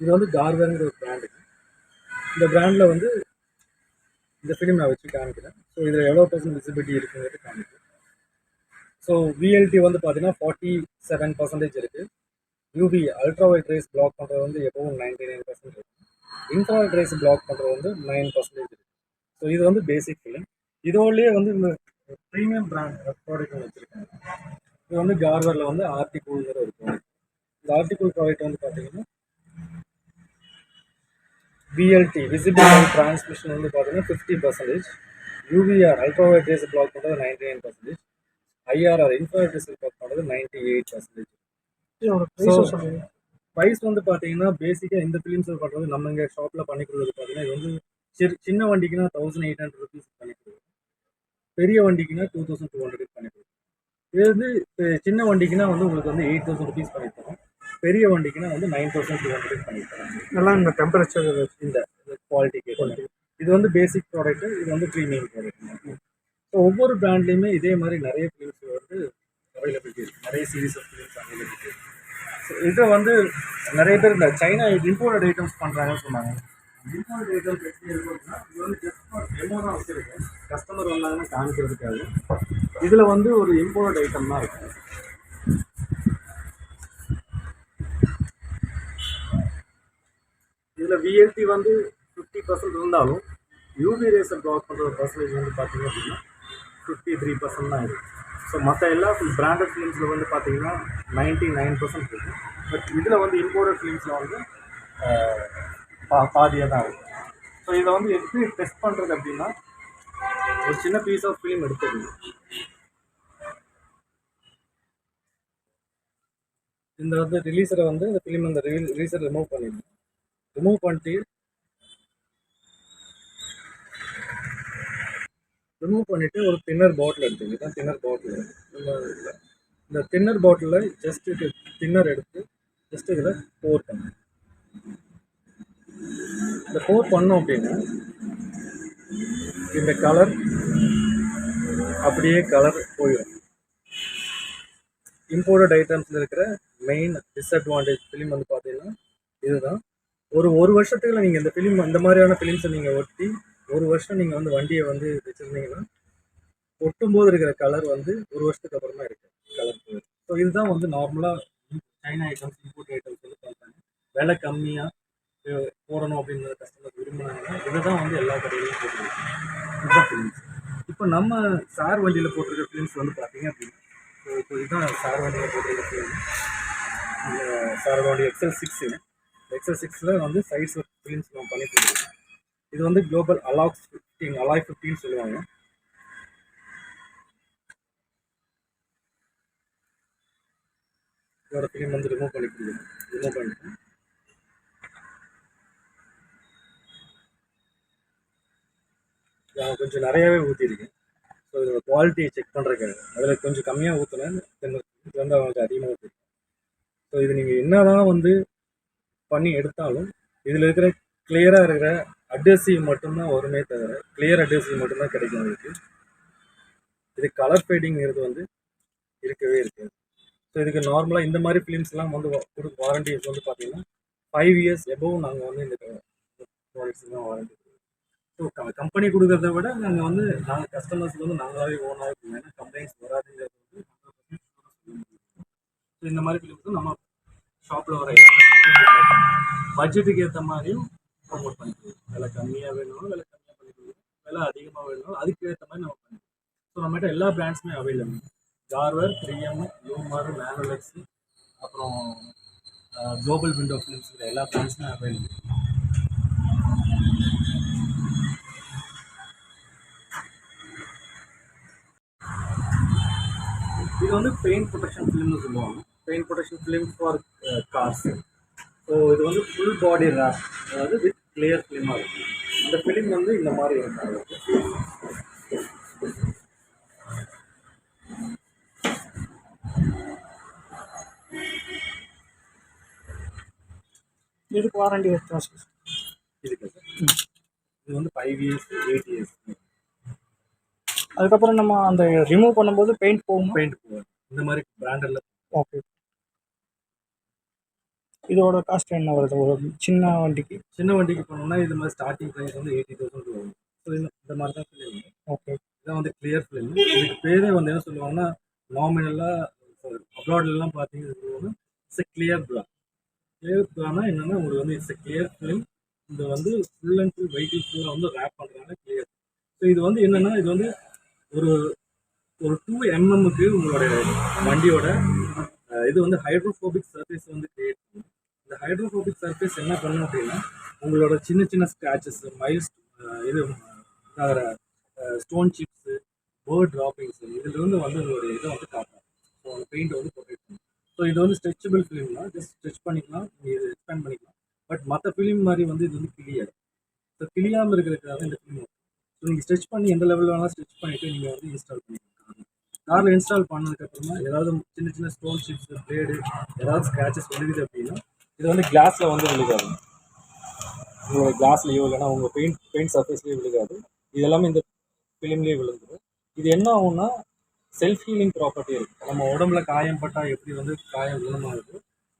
இது வந்து கார்வர்ங்கிற ஒரு பிராண்டு. இந்த பிராண்டில் வந்து இந்த ஃபிலிம் நான் வச்சு காமிக்கிறேன். ஸோ இதில் எவ்வளோ பர்சன்ட் விசிபிலிட்டி இருக்குங்கிறது காமிக்கிறேன். ஸோ விஎல்டி வந்து பார்த்தீங்கன்னா 47% இருக்குது. UV ultra wide rays block பண்ணுறது வந்து எப்பவும் 99% இருக்குது. இன்ஃப்ராரெட் ரேஸ் பிளாக் பண்ணுறது வந்து 9% இருக்குது. ஸோ இது வந்து பேசிக் ஃபிலிம். இதோடலேயே வந்து இந்த ப்ரீமியம் பிராண்ட் ப்ராடக்ட் வச்சுருக்காங்க. இது வந்து கார்வரில் வந்து ஆர்டிகூல்ங்கிற ஒரு ப்ராடக்ட். இந்த ஆர்டிகூல் ப்ராடக்ட் வந்து பார்த்தீங்கன்னா விஎல்டி விசிபிள் லைட் டிரான்ஸ்மிஷன் வந்து பார்த்தீங்கன்னா 50%, UVR ultra wide rays block பண்ணுறது 99%, ஐஆர்ஆர் இன்ஃப்ராரெட் ரேஸ் பிளாக் பண்ணுறது 98%. ப்ரைஸ் வந்து பார்த்தீங்கன்னா பேசிக்காக இந்த ஃபிலிம்ஸ் பண்ணுறது நம்ம இங்கே ஷாப்பில் பண்ணி கொடுக்குறது பார்த்தீங்கன்னா இது வந்து சின்ன வண்டிக்குன்னா 1800 rupees பண்ணி கொடுக்குறோம். பெரிய வண்டிக்குன்னா 2200 பண்ணி கொடுக்குறோம். இது வந்து சின்ன வண்டிக்குன்னா வந்து உங்களுக்கு வந்து 8000 rupees பண்ணி தரோம். பெரிய வண்டிக்குன்னா வந்து 9200 பண்ணி தரோம். நல்லா இந்த டெம்பரேச்சர் இந்த குவாலிட்டிக்கு இது வந்து பேசிக் ப்ராடக்ட்டு, இது வந்து ப்ரீமியம் ப்ராடக்ட். ஸோ ஒவ்வொரு பிராண்ட்லேயுமே இதே மாதிரி நிறைய ஃபிலிம்ஸ் வந்து அவைலபிலிட்டி இருக்குது. நிறைய சீரீஸ் ஆஃப் ஃபிலிம்ஸ் அவைலபிலிட்டி இருக்குது. ஸோ இதை வந்து நிறைய பேர் இந்த சைனா இம்போர்ட்டட் ஐட்டம்ஸ் பண்ணுறாங்கன்னு சொன்னாங்க. இம்போர்ட்டட் ஐட்டம்ஸ் எப்படி இருக்கும்னா இது வந்து ஜஸ்ட் டெமோ தான் வச்சுருக்கேன். கஸ்டமர் வந்தாங்கன்னா காமிக்கிறதுக்காக. இதில் வந்து ஒரு இம்போர்ட்டட் ஐட்டம் தான் இருக்குது. இதில் விஎல்டி வந்து 50% இருந்தாலும் யூவி ரேஸை பிளாக் பண்ணுற பர்சன்டேஜ் வந்து பார்த்தீங்க அப்படின்னா 53% தான் இருக்குது. ஸோ மற்ற எல்லா பிராண்டட் ஃபிலிம்ஸில் வந்து பார்த்தீங்கன்னா 99% இருக்குது. பட் இதில் வந்து இம்போர்ட்டட் ஃபிலிம்ஸில் வந்து பாதியாக தான் இருக்குது. ஸோ இதை வந்து எப்படி டெஸ்ட் பண்ணுறது அப்படின்னா ஒரு சின்ன பீஸ் ஆஃப் ஃபிலிம் எடுத்துக்கணும். இந்த வந்து ரிலீஸரை வந்து இந்த ஃபிலிம் இந்த ரிலீஸரை ரிமூவ் பண்ணிடணும். ரிமூவ் பண்ணிட்டு ஒரு தின்னர் பாட்டில் எடுத்துங்க. தான் தின்னர் பாட்டில். இந்த தின்னர் பாட்டிலில் ஜஸ்ட் தின்னர் எடுத்து ஜஸ்ட் இதில் போர் பண்ணு. இந்த போர் பண்ணோம் அப்படின்னா இந்த கலர் அப்படியே கலர் போயிடும். இம்போர்ட்டட் ஐட்டம்ஸில் இருக்கிற மெயின் டிஸ்அட்வான்டேஜ் ஃபிலிம் வந்து பார்த்தீங்கன்னா இதுதான். ஒரு வருஷத்துக்குள்ள நீங்கள் இந்த ஃபிலிம் அந்த மாதிரியான ஃபிலிம்ஸை நீங்கள் ஒட்டி ஒரு வருஷம் நீங்கள் வந்து வண்டியை வந்து வச்சுருந்தீங்கன்னா ஒட்டும்போது இருக்கிற கலர் வந்து ஒரு வருஷத்துக்கு அப்புறமா இருக்குது கலர் போயிடும். ஸோ இதுதான் வந்து நார்மலாக சைனா ஐட்டம்ஸ் இம்போர்ட் ஐட்டம்ஸ் வந்து பார்த்தாங்க. விலை கம்மியாக போடணும் அப்படின்ற கஸ்டமர் விரும்பினாங்கன்னா இதை தான் வந்து எல்லா கடையிலையும் போட்டுருக்காங்க. இதுதான் ஃபிலிம்ஸ். இப்போ நம்ம சார் வண்டியில் போட்டிருக்க ஃபிலிம்ஸ் வந்து பார்த்தீங்க அப்படின்னா இப்போ இதுதான் சார் வண்டியில் போட்டிருக்க ஃபிலிம். சார் வண்டி XL6. XL6ல் வந்து சைஸ் ஃபிலிம்ஸ் நம்ம பண்ணி கொடுக்குறோம். இது வந்து குளோபல் அலாய் 15 சொல்லுவாங்க. இதோட ஃபிலிம் வந்து ரிமூவ் பண்ணிட்டு நான் கொஞ்சம் நிறையாவே ஊற்றிருக்கேன். ஸோ இதோட குவாலிட்டியை செக் பண்ணுறதுக்காக அதில் கொஞ்சம் கம்மியாக ஊற்றினேன். இது வந்து அவங்களுக்கு அதிகமாக ஊற்றிருக்கேன். ஸோ இது நீங்கள் என்ன தான் வந்து பண்ணி எடுத்தாலும் இதில் இருக்கிற கிளியராக இருக்கிற அட்ஹெசிவ் மட்டும்தான் வருமே தவிர கிளியர் அட்ஹெசிவ் மட்டும்தான் கிடைக்கும் உங்களுக்கு. இது கலர் ஃபேடிங்கிறது வந்து இருக்கவே இருக்காது. ஸோ இதுக்கு நார்மலாக இந்த மாதிரி ஃபிலிம்ஸ்லாம் வந்து வாரண்டிஸ் வந்து பார்த்தீங்கன்னா 5 years எபோவ் நாங்கள் வந்து இந்த ப்ராடக்ட்ஸ் தான் வாரண்டி. ஸோ கம்பெனி கொடுக்குறத விட நாங்கள் கஸ்டமர்ஸ்க்கு வந்து நாங்களாவே ஓனாகவே கொடுங்க. ஏன்னா கம்ப்ளைண்ட்ஸ் வராதுங்கிறது வந்து 100% சொல்ல முடியும். ஸோ இந்த மாதிரி ஃபிலிம்ஸ் நம்ம ஷாப்பில் வர எல்லா பட்ஜெட்டுக்கு ஏற்ற மாதிரியும் ப்ரொமோட் பண்ணிக்கலாம். விலை கம்மியாக வேணும்னாலும் விலை கம்மியாக பண்ணிக்கலாம், விலை அதிகமாக வேணும்னாலும் அதுக்கு ஏற்ற மாதிரி நம்ம பண்ணிக்கலாம். ஸோ நம்மகிட்ட எல்லா பிராண்ட்ஸுமே அவைலபிள். கார்வர், 3M, லூமார், மேனுலெக்ஸ், அப்புறம் குளோபல் விண்டோ ஃபிலிம்ஸ் எல்லா பிராண்ட்ஸுமே அவைலபிள். இது வந்து பெயிண்ட் ப்ரொடெக்ஷன் ஃபிலிம்னு சொல்லுவாங்க. Paint protection film for cars. So இது வந்து ஃபுல் பாடி ரேப், அதாவது வித் கிளியர் ஃபிலிமாக இருக்கும். இந்த ஃபிலிம் வந்து இந்த மாதிரி இருக்கும். இதுக்கு வாரண்டி எத்தனை வருஷம் இதுக்கு சார்? இது வந்து 5 years, 8 years. அதுக்கப்புறம் நம்ம அந்த ரிமூவ் பண்ணும்போது பெயிண்ட் போகும். இந்த மாதிரி பிராண்டடில். ஓகே. இதோட காஸ்ட் என்ன வருது ஒரு சின்ன வண்டிக்கு? சின்ன வண்டிக்கு போனோம்னா இது மாதிரி ஸ்டார்டிங் ப்ரைஸ் வந்து 80,000 வரும். ஸோ இந்த மாதிரி தான் ஃபிலிம். ஓகே. இதான் வந்து கிளியர் ஃபிலிம். இதுக்கு பேரே வந்து என்ன சொல்லுவாங்கன்னா நாமினலாக அப்ராட்லாம் பார்த்தீங்கன்னா இட்ஸ் எ கிளியர் பிளா. கிளியர் பிளானா என்னன்னா உங்களுக்கு வந்து இட்ஸ் எ கிளியர் ஃபிலிம். இந்த வந்து ஃபுல் அண்ட் ஃபுல் வெஹிக்கிள் ஃபுல்லாக வந்து ரேப் பண்ணுறாங்க கிளியர். ஸோ இது வந்து என்னன்னா இது வந்து ஒரு 2 mmக்கு உங்களுடைய வண்டியோட இது வந்து ஹைட்ரோஃபோபிக் சர்ஃபேஸ் வந்து கிரியேட் பண்ணும். இந்த ஹைட்ரோஃபோபிக் சர்ஃபேஸ் என்ன பண்ணும் அப்படின்னா உங்களோட சின்ன சின்ன ஸ்க்ராச்சஸ், மைல்ஸ், இது ஸ்டோன் சிப்ஸு, பேர்ட் ட்ராப்பிங்ஸ் இதுலேருந்து வந்து உங்களுடைய இதை வந்து காட்டும். ஸோ அந்த பெயிண்ட் வந்து ப்ரொடெக்ட் பண்ணும். ஸோ இது வந்து ஸ்ட்ரெச்சபிள் ஃபிலிம்னா ஜஸ்ட் ஸ்ட்ரெச் பண்ணிக்கலாம், நீங்கள் இது எக்ஸ்பேண்ட் பண்ணிக்கலாம். பட் மற்ற ஃபிலிம் மாதிரி வந்து இது வந்து கிளியாது. ஸோ கிளியாமல் இருக்கிறதுக்காக இந்த ஃபிலிம். ஸோ நீங்கள் ஸ்ட்ரெச் பண்ணி எந்த லெவலில் வேணாலும் ஸ்ட்ரெச் பண்ணிவிட்டு நீங்கள் வந்து இன்ஸ்டால் பண்ணிக்கலாம். காரில் இன்ஸ்டால் பண்ணதுக்கப்புறமா ஏதாவது சின்ன சின்ன ஸ்டோன் சிப்ஸ், பிளேடு, ஏதாவது ஸ்க்ராச்சஸ் விழுகுது அப்படின்னா இது வந்து கிளாஸில் வந்து விழுகாது. உங்களோட கிளாஸ்லேயோ இல்லைனா உங்கள் பெயிண்ட் சர்ஃபேஸ்லேயோ விழுகாது. இது எல்லாமே இந்த ஃபிலிம்லேயே விழுந்துடும். இது என்ன ஆகும்னா செல்ஃப் ஹீலிங் ப்ராப்பர்ட்டி இருக்குது. நம்ம உடம்புல காயம் பட்டால் எப்படி வந்து காயம் குணமாகுது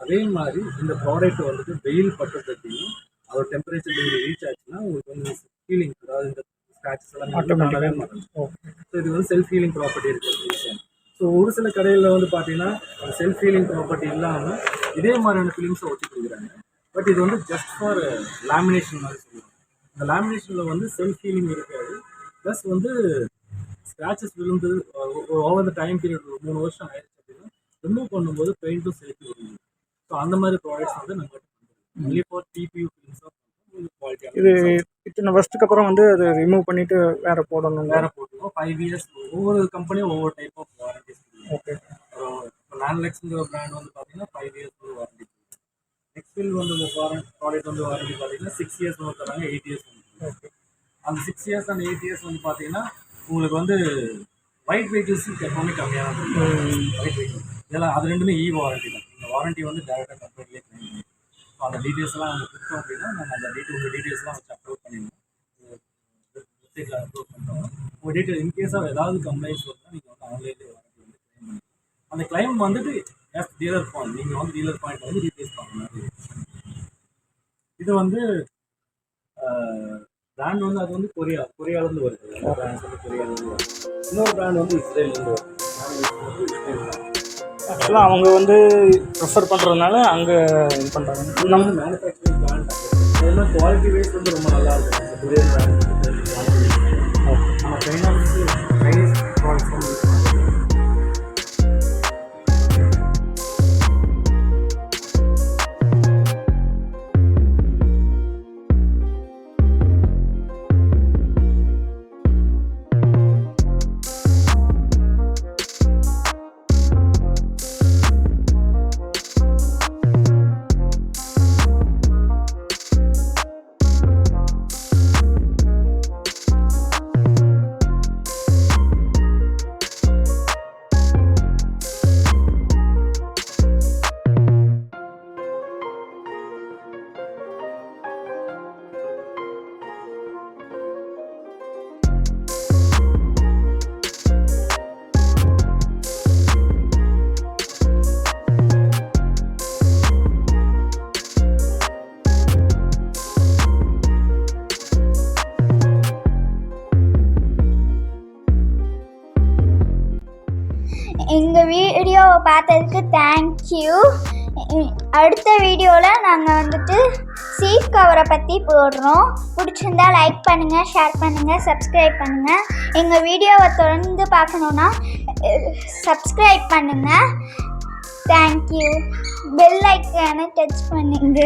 அதே மாதிரி இந்த ப்ராடக்ட் வந்துட்டு வெயில் பட்டது அப்படின்னா அதோட டெம்பரேச்சர் வெயில் ரீச் ஆச்சுன்னா உங்களுக்கு வந்து ஹீலிங், அதாவது இந்த ஸ்க்ராச்சஸ் எல்லாம் ஆட்டோமேட்டிக்காக மாறும். ஸோ இது வந்து செல்ஃப் ஹீலிங் ப்ராப்பர்ட்டி இருக்குது. ஸோ ஒரு சில கடைகளில் வந்து பார்த்தீங்கன்னா செல்ஃப் ஹீலிங் ப்ராப்பர்ட்டி இல்லாமல் இதே மாதிரியான ஃபிலிம்ஸை ஒட்டி கொடுக்குறாங்க. பட் இது வந்து ஜஸ்ட் ஃபார் லேமினேஷன் மாதிரி சொல்லுவாங்க. இந்த லேமினேஷனில் வந்து செல்ஃப் ஹீலிங் இருக்காது. ப்ளஸ் வந்து ஸ்க்ராச்சஸ் விழுந்து ஓவர் த டைம் பீரியட் 3 வருஷம் ஆயிடுச்சு அப்படின்னா ரிமூவ் பண்ணும்போது பெயிண்ட்டும் சேர்த்து வரும். ஸோ அந்த மாதிரி ப்ராடக்ட்ஸ் வந்து நம்ம ஒன்லி ஃபார் டிபியூ ஃபிலிம்ஸாக குவாலிட்டியாக இது இத்தனை வருஷத்துக்கு அப்புறம் வந்து அதை ரிமூவ் பண்ணிவிட்டு வேறு போடணும். வேறு போட்டுருவோம். 5 years ஒவ்வொரு கம்பெனியும் ஒவ்வொரு டைப் ஆஃப் வாரண்டிஸ். ஓகே. இப்போ நான்லெக்ஸுங்கிற பிராண்ட் வந்து பார்த்தீங்கன்னா 5 years வாரண்டி. நெக்ஸ்ட்ஃபில் வந்து ப்ராடக்ட் வந்து வாரண்டி பார்த்தீங்கன்னா 6 years வந்து தராங்க, 8 years வந்து. ஓகே. அந்த 6 years and 8 years வந்து பார்த்தீங்கன்னா உங்களுக்கு வந்து ஒயிட் வெஹிக்கிள்ஸுக்கு எப்பவுமே கம்மியான ஒயிட் வெஹிக்கிள் இதெல்லாம் அது ரெண்டுமே வாரண்டி தான். இந்த வாரண்டி வந்து டேரெக்டாக கம்பெனிலே கிளைம் பண்ணி ஸோ அந்த டீட்டெயில்ஸ்லாம் அவங்க கொடுத்தோம் அப்படின்னா நம்ம அந்த உங்கள் டீட்டெயில்ஸ்லாம் வச்சு அப்லோட் பண்ணிடுவோம். வெப்சைட்டில் அப்லோட் பண்ணுறோம். உங்கள் டீட்டெயில் இன்கேஸாக ஏதாவது கம்ப்ளைண்ட்ஸ் வந்தால் நீங்கள் வந்து ஆன்லைன்லேயே வாரண்டி வந்து கிளைம் பண்ணி அந்த கிளைம் வந்துட்டு டீலர் பாயிண்ட் நீங்கள் வந்து டீலர் பாயிண்ட் வந்து ரீப்ளேஸ் பண்ணுற. இது வந்து பிராண்ட் வந்து அது வந்து கொரியாவிலேருந்து வருது. பிராண்ட் வந்து கொரியாவிலேருந்து வருது. இன்னொரு பிராண்ட் வந்து இஸ்ரேல்லேருந்து வருது. ஆக்சுவலாக அவங்க வந்து ப்ரிஃபர் பண்ணுறதுனால அங்கே இது பண்ணுறாங்க. நம்ம வந்து மேனுஃபேக்சரிங் பிராண்ட் இதெல்லாம் குவாலிட்டி வைஸ் வந்து ரொம்ப நல்லா இருக்கும். கொரியன் பிராண்ட் நம்ம சைனீஸ் ப்ராடக்ட்ஸ் வந்து எங்கள் வீடியோவை பார்த்ததுக்கு தேங்க்யூ. அடுத்த வீடியோவில் நாங்கள் வந்துட்டு சீட் கவரை பற்றி போடுறோம். பிடிச்சிருந்தா லைக் பண்ணுங்கள், ஷேர் பண்ணுங்கள், சப்ஸ்கிரைப் பண்ணுங்கள். எங்கள் வீடியோவை தொடர்ந்து பார்க்கணுன்னா சப்ஸ்கிரைப் பண்ணுங்கள். தேங்க்யூ. பெல் ஐக்கானை டச் பண்ணுங்க.